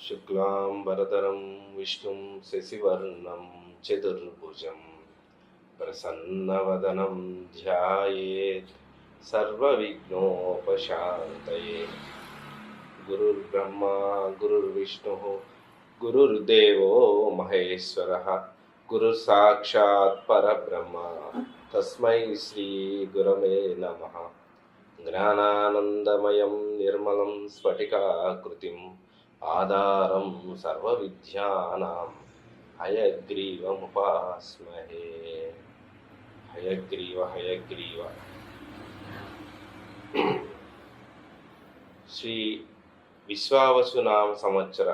शुक्लांबरधरं विष्णुं शशिवर्णं चतुर्भुजं प्रसन्नवदनं ध्यायेत् सर्वविघ्नोपशान्तये। गुरुर्ब्रह्मा गुरुर्विष्णुः गुरुर्देवो महेश्वरः गुरुसाक्षात् परब्रह्म तस्मै श्रीगुरवे नमः। ज्ञानानन्दमयं निर्मलं स्फटिकाकृतिम् आधारं सर्वविद्यानां हयग्रीवमुपास्महे। हयग्रीव हयग्रीव శ్రీ విశ్వావసునామ సంవత్సర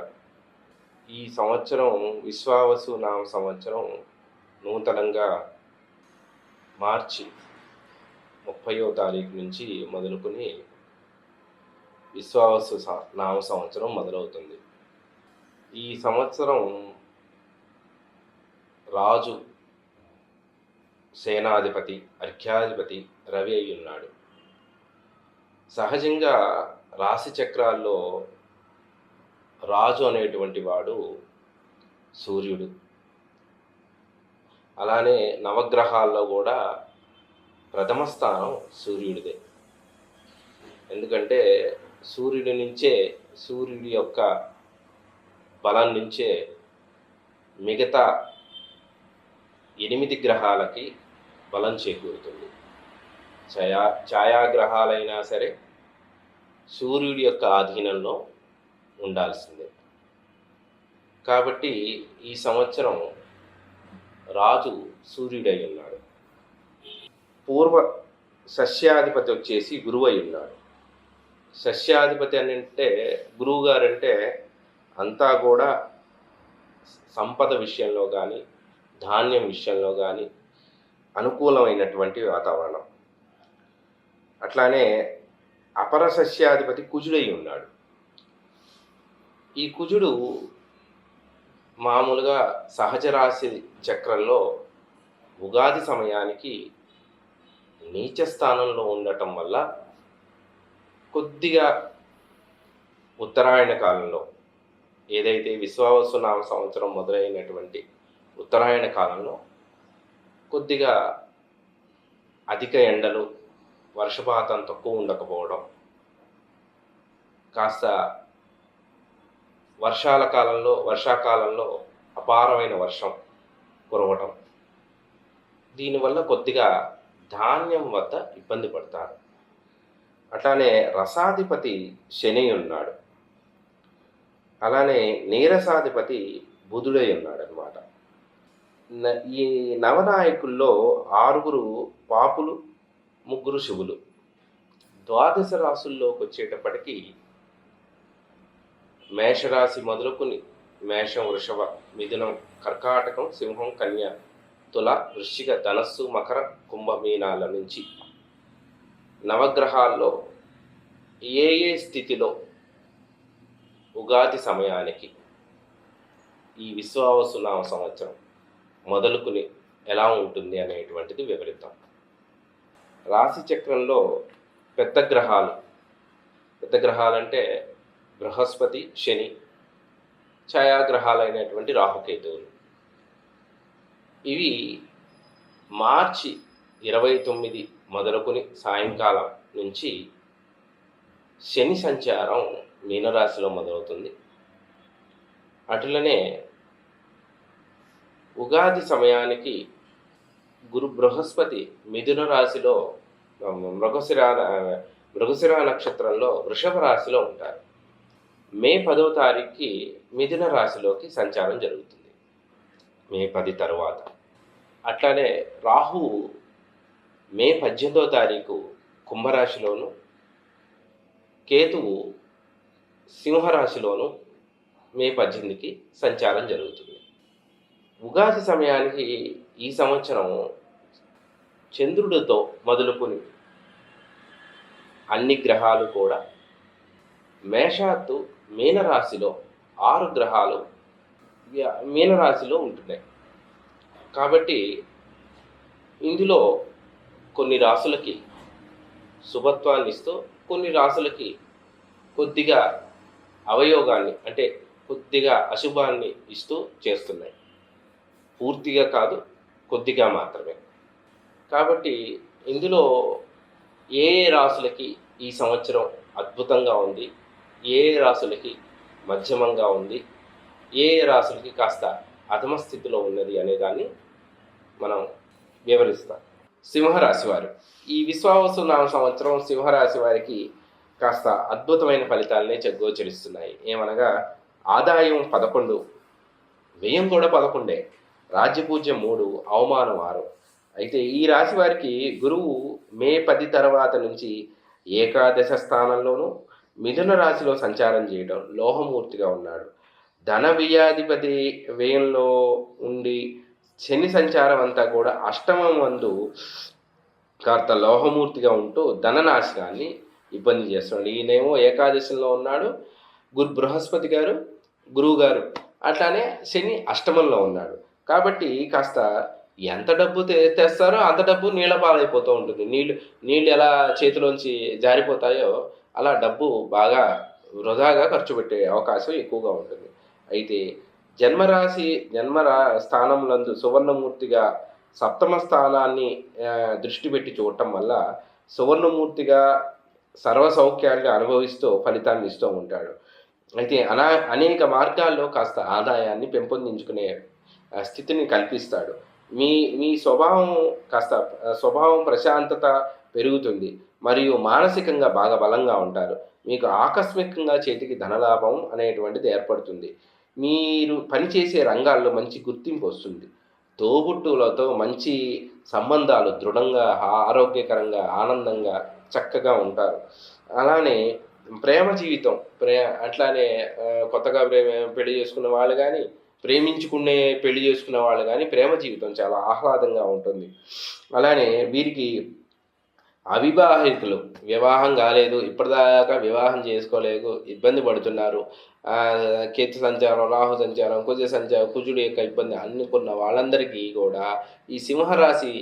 ఈ సంవత్సరం విశ్వావసునామ సంవత్సరం నూతనంగా మార్చి 30వ తారీఖు నుంచి మొదలుకొని విశ్వావసు నామ సంవత్సరం మొదలవుతుంది. ఈ సంవత్సరం రాజు సేనాధిపతి అర్ఘ్యాధిపతి రవి అయి ఉన్నాడు. సహజంగా రాశి చక్రాల్లో రాజు అనేటువంటి వాడు సూర్యుడు. అలానే నవగ్రహాల్లో కూడా ప్రథమ స్థానం సూర్యుడిదే. ఎందుకంటే సూర్యుడి యొక్క బలం నుంచే మిగతా 8 గ్రహాలకి బలం చేకూరుతుంది. ఛాయాగ్రహాలైనా సరే సూర్యుడి యొక్క ఆధీనంలో ఉండాల్సిందే. కాబట్టి ఈ సంవత్సరం రాజు సూర్యుడై ఉన్నాడు. పూర్వ సస్యాధిపతి వచ్చేసి గురువు అయి ఉన్నాడు. సస్యాధిపతి అని అంటే గురువు గారంటే అంతా కూడా సంపద విషయంలో కానీ ధాన్యం విషయంలో కానీ అనుకూలమైనటువంటి వాతావరణం. అట్లానే అపర సస్యాధిపతి కుజుడై ఉన్నాడు. ఈ కుజుడు మామూలుగా సహజ రాశి చక్రంలో ఉగాది సమయానికి నీచ స్థానంలో ఉండటం వల్ల కొద్దిగా ఉత్తరాయణ కాలంలో ఏదైతే విశ్వావసునామ సంవత్సరం మొదలైనటువంటి ఉత్తరాయణ కాలంలో కొద్దిగా అధిక ఎండలు, వర్షపాతం తక్కువ ఉండకపోవడం, కాస్త వర్షాకాలంలో అపారమైన వర్షం కురవటం, దీనివల్ల కొద్దిగా ధాన్యం వద్ద ఇబ్బంది పడతారు. అట్లానే రసాధిపతి శని ఉన్నాడు. అలానే నీరసాధిపతి బుధుడై ఉన్నాడు అన్నమాట. ఈ నవనాయకుల్లో 6 పాపులు, 3 శువులు. ద్వాదశ రాశుల్లోకి వచ్చేటప్పటికి మేషరాశి మొదలుకొని మేషం, వృషభ, మిథునం, కర్కాటకం, సింహం, కన్య, తుల, వృశ్చిక, ధనస్సు, మకర, కుంభ, మీనాల నుంచి నవగ్రహాల్లో ఏ స్థితిలో ఉగాది సమయానికి ఈ విశ్వావసునామ సంవత్సరం మొదలుకుని ఎలా ఉంటుంది అనేటువంటిది వివరిద్దాం. రాశి చక్రంలో పెద్ద గ్రహాలంటే బృహస్పతి, శని, ఛాయాగ్రహాలైనటువంటి రాహుకేతువులు. ఇవి మార్చి 29 మొదలుకొని సాయంకాలం నుంచి శని సంచారం మీనరాశిలో మొదలవుతుంది. అటులనే ఉగాది సమయానికి బృహస్పతి మిథున రాశిలో మృగశిర నక్షత్రంలో వృషభ రాశిలో ఉంటారు. మే 10వ తారీఖుకి మిథున రాశిలోకి సంచారం జరుగుతుంది, మే 10 తర్వాత. అట్లానే రాహువు మే 18వ తారీఖు కుంభరాశిలోను, కేతువు సింహరాశిలోను మే 18కి సంచారం జరుగుతుంది. ఉగాది సమయానికి ఈ సంవత్సరం చంద్రుడితో మొదలుకొని అన్ని గ్రహాలు కూడా మేషాత్తు మీనరాశిలో 6 గ్రహాలు మీనరాశిలో ఉంటున్నాయి. కాబట్టి ఇందులో కొన్ని రాసులకి శుభత్వాన్ని ఇస్తూ కొన్ని రాసులకి కొద్దిగా అవయోగాన్ని, అంటే కొద్దిగా అశుభాన్ని ఇస్తూ చేస్తున్నాయి. పూర్తిగా కాదు, కొద్దిగా మాత్రమే. కాబట్టి ఇందులో ఏ ఏ రాసులకి ఈ సంవత్సరం అద్భుతంగా ఉంది, ఏ ఏ రాసులకి మధ్యమంగా ఉంది, ఏ ఏ రాసులకి కాస్త అధమ స్థితిలో ఉన్నది అనే దాన్ని మనం వివరిస్తాం. సింహరాశి వారు ఈ విశ్వావసు నామ సంవత్సరం సింహరాశి వారికి కాస్త అద్భుతమైన ఫలితాలనే గోచరిస్తున్నాయి. ఏమనగా ఆదాయం 11, వ్యయం కూడా 11, రాజ్యపూజ్యం 3, అవమానం 6. అయితే ఈ రాశి వారికి గురువు మే 10 తర్వాత నుంచి ఏకాదశ స్థానంలోనూ మిథున రాశిలో సంచారం చేయడం, లోహమూర్తిగా ఉన్నాడు. ధన వ్యయాధిపతి వ్యయంలో ఉండి శని సంచారం అంతా కూడా అష్టమం వందు కాస్త లోహమూర్తిగా ఉంటూ ధననాశనాన్ని ఇబ్బంది చేస్తున్నాడు. ఈయనేమో ఏకాదశంలో ఉన్నాడు, బృహస్పతి గారు, గురువు గారు, అట్లానే శని అష్టమంలో ఉన్నాడు. కాబట్టి కాస్త ఎంత డబ్బు తెస్తారో అంత డబ్బు నీళ్ళ పాలైపోతూ ఉంటుంది. నీళ్ళు ఎలా చేతిలోంచి జారిపోతాయో అలా డబ్బు బాగా వృధాగా ఖర్చు పెట్టే అవకాశం ఎక్కువగా ఉంటుంది. అయితే స్థానములందు సువర్ణమూర్తిగా సప్తమ స్థానాన్ని దృష్టి పెట్టి చూడటం వల్ల సువర్ణమూర్తిగా సర్వసౌఖ్యాన్ని అనుభవిస్తూ ఫలితాన్ని ఇస్తూ ఉంటాడు. అయితే అనేక మార్గాల్లో కాస్త ఆదాయాన్ని పెంపొందించుకునే స్థితిని కల్పిస్తాడు. మీ స్వభావం ప్రశాంతత పెరుగుతుంది మరియు మానసికంగా బాగా బలంగా ఉంటారు. మీకు ఆకస్మికంగా చేతికి ధనలాభం అనేటువంటిది ఏర్పడుతుంది. మీరు పనిచేసే రంగాల్లో మంచి గుర్తింపు వస్తుంది. తోబుట్టువులతో మంచి సంబంధాలు దృఢంగా, ఆరోగ్యకరంగా, ఆనందంగా, చక్కగా ఉంటారు. అలానే ప్రేమ జీవితం అట్లానే కొత్తగా పెళ్లి చేసుకున్న వాళ్ళు కానీ, ప్రేమించుకునే పెళ్లి చేసుకున్న వాళ్ళు కానీ ప్రేమ జీవితం చాలా ఆహ్లాదంగా ఉంటుంది. అలానే వీరికి అవివాహితులు వివాహం కాలేదు, ఇప్పటిదాకా వివాహం చేసుకోలేదు, ఇబ్బంది పడుతున్నారు, కేతు సంచారం, రాహు సంచారం, కుజుడు యొక్క ఇబ్బంది అనుకున్న వాళ్ళందరికీ కూడా ఈ సింహరాశి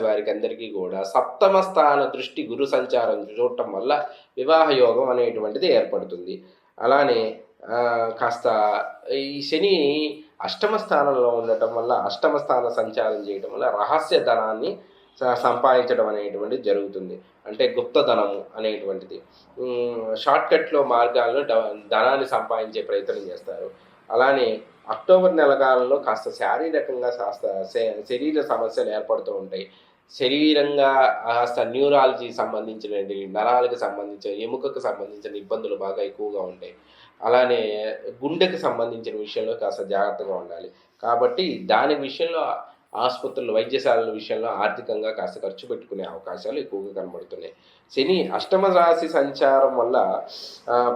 వారికి అందరికీ కూడా సప్తమ స్థాన దృష్టి గురు సంచారం చూడటం వల్ల వివాహ యోగం అనేటువంటిది ఏర్పడుతుంది. అలానే కాస్త ఈ శని అష్టమ స్థానంలో ఉండటం వల్ల, అష్టమ స్థాన సంచారం చేయటం వల్ల రహస్య ధనాన్ని సంపాదించడం అనేటువంటిది జరుగుతుంది. అంటే గుప్తధనము అనేటువంటిది షార్ట్కట్లో మార్గాల్లో ధనాన్ని సంపాదించే ప్రయత్నం చేస్తారు. అలానే అక్టోబర్ నెల కాలంలో కాస్త శారీరకంగా కాస్త శరీర సమస్యలు ఏర్పడుతూ ఉంటాయి. శరీరంగా కాస్త న్యూరాలజీ సంబంధించిన నరాలకు సంబంధించిన, ఎముకకు సంబంధించిన ఇబ్బందులు బాగా ఎక్కువగా ఉంటాయి. అలానే గుండెకు సంబంధించిన విషయంలో కాస్త జాగ్రత్తగా ఉండాలి. కాబట్టి దాని విషయంలో ఆసుపత్రులు, వైద్యశాలల విషయంలో ఆర్థికంగా కాస్త ఖర్చు పెట్టుకునే అవకాశాలు ఎక్కువగా కనబడుతున్నాయి. శని అష్టమ రాశి సంచారం వల్ల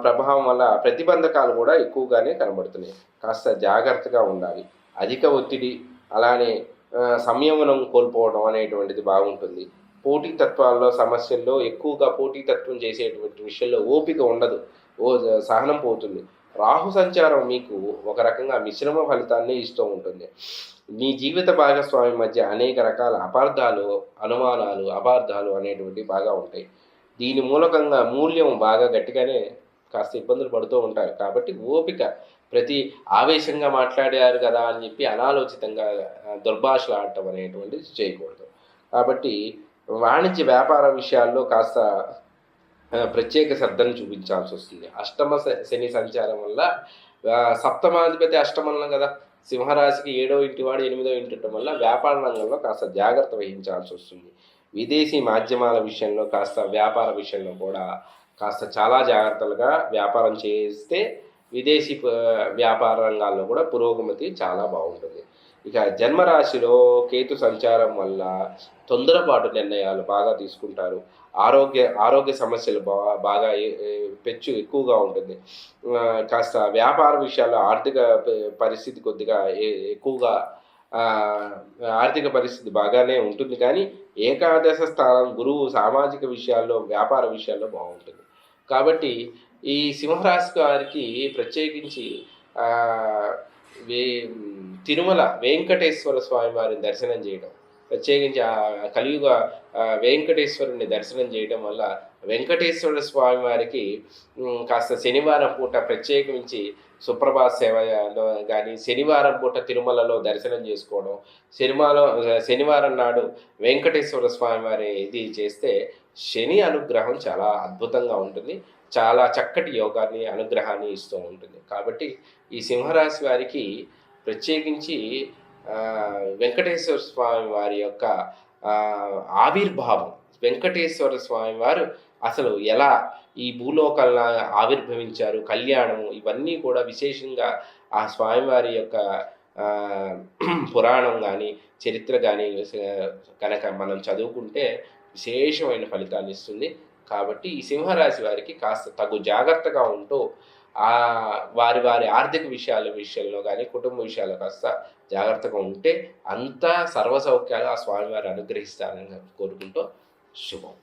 ప్రభావం వల్ల ప్రతిబంధకాలు కూడా ఎక్కువగానే కనబడుతున్నాయి. కాస్త జాగ్రత్తగా ఉండాలి. అధిక ఒత్తిడి, అలానే సంయమనం కోల్పోవడం అనేటువంటిది బాగుంటుంది. పోటీతత్వాల్లో సమస్యల్లో ఎక్కువగా పోటీతత్వం చేసేటువంటి విషయంలో ఓపిక ఉండదు, సహనం పోతుంది. రాహు సంచారం మీకు ఒక రకంగా మిశ్రమ ఫలితాన్ని ఇస్తూ ఉంటుంది. మీ జీవిత భాగస్వామి మధ్య అనేక రకాల అపార్థాలు అనేటువంటివి బాగా ఉంటాయి. దీని మూలకంగా మూల్యం బాగా గట్టిగానే కాస్త ఇబ్బందులు పడుతూ ఉంటారు. కాబట్టి ఓపిక, ప్రతి ఆవేశంగా మాట్లాడారు కదా అని చెప్పి అనాలోచితంగా దుర్భాషలు ఆడటం అనేటువంటిది చేయకూడదు. కాబట్టి వాణిజ్య వ్యాపార విషయాల్లో కాస్త ప్రత్యేక శ్రద్ధను చూపించాల్సి వస్తుంది. అష్టమ శని సంచారం వల్ల సప్తమాధిపతి అష్టమంలో కదా, సింహరాశికి 7వ ఇంటి వాడు 8వ ఇంటి ఉండటం వల్ల వ్యాపార రంగంలో కాస్త జాగ్రత్త వహించాల్సి వస్తుంది. విదేశీ మాధ్యమాల విషయంలో కాస్త వ్యాపార విషయంలో కూడా కాస్త చాలా జాగ్రత్తలుగా వ్యాపారం చేస్తే విదేశీ వ్యాపార రంగాల్లో కూడా పురోగతి చాలా బాగుంటుంది. ఇక జన్మరాశిలో కేతు సంచారం వల్ల తొందరపాటు నిర్ణయాలు బాగా తీసుకుంటారు. ఆరోగ్య సమస్యలు బాగా ఎక్కువగా ఉంటుంది. కాస్త వ్యాపార విషయాల్లో పరిస్థితి కొద్దిగా ఎక్కువగా ఆర్థిక పరిస్థితి బాగానే ఉంటుంది. కానీ ఏకాదశ స్థానం గురువు సామాజిక విషయాల్లో, వ్యాపార విషయాల్లో బాగుంటుంది. కాబట్టి ఈ సింహరాశి వారికి ప్రత్యేకించి తిరుమల వెంకటేశ్వర స్వామి వారిని దర్శనం చేయడం, ప్రత్యేకించి కలియుగ వెంకటేశ్వరుని దర్శనం చేయడం వల్ల వెంకటేశ్వర స్వామి వారికి కాస్త శనివారం పూట ప్రత్యేకించి సుప్రభాత్ సేవలో కానీ, శనివారం పూట తిరుమలలో దర్శనం చేసుకోవడం, శనివారం నాడు వెంకటేశ్వర స్వామి వారి ఇది చేస్తే శని అనుగ్రహం చాలా అద్భుతంగా ఉంటుంది. చాలా చక్కటి యోగాన్ని, అనుగ్రహాన్ని ఇస్తూ ఉంటుంది. కాబట్టి ఈ సింహరాశి వారికి ప్రత్యేకించి వెంకటేశ్వర స్వామి వారి యొక్క ఆవిర్భావం, వెంకటేశ్వర స్వామి వారు అసలు ఎలా ఈ భూలోకంలో ఆవిర్భవించారు, కళ్యాణము ఇవన్నీ కూడా విశేషంగా ఆ స్వామివారి యొక్క పురాణం కానీ, చరిత్ర కానీ కనుక మనం చదువుకుంటే విశేషమైన ఫలితాన్ని ఇస్తుంది. కాబట్టి ఈ సింహరాశి వారికి కాస్త తగు జాగ్రత్తగా ఉంటూ వారి వారి ఆర్థిక విషయంలో కానీ, కుటుంబ విషయాల్లో కాస్త జాగ్రత్తగా ఉంటే అంతా సర్వసౌఖ్యాలు ఆ స్వామివారు అనుగ్రహిస్తారని కోరుకుంటూ శుభం.